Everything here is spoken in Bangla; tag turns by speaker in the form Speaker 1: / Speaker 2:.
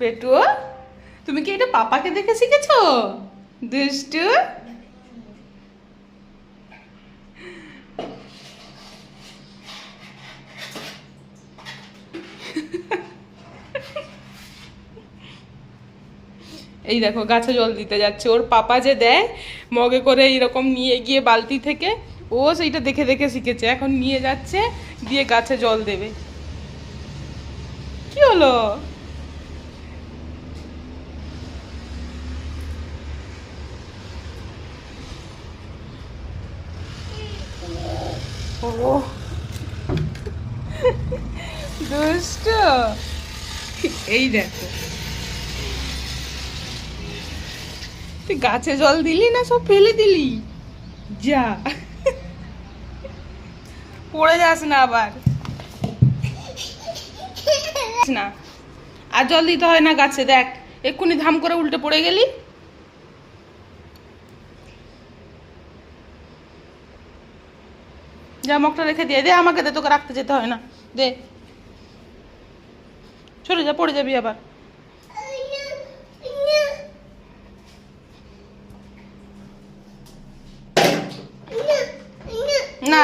Speaker 1: বেটু, তুমি কি এটা পাপাকে দেখে শিখেছো? দুষ্টু। এই দেখো গাছে জল দিতে যাচ্ছে, ওর পাপা যে দেয় মগে করে এরকম নিয়ে গিয়ে বালতি থেকে, ও সেইটা দেখে দেখে শিখেছে, এখন নিয়ে যাচ্ছে দিয়ে গাছে জল দেবে। কি হলো? ও দুষ্ট। এই দেখো, তুই গাছে জল দিলি না সব ফেলে দিলি? যা, পড়ে যাস না আবার। না, আর জল দিতে হয় না গাছে, দেখ এক্ষুনি ধাম করে উল্টে পড়ে গেলি। যা মগটা রেখে দিয়ে দে, আমাকে দে, তোকে রাখতে যেতে হয় না, দে। সরে যা, পড়ে যাবি আবার। না।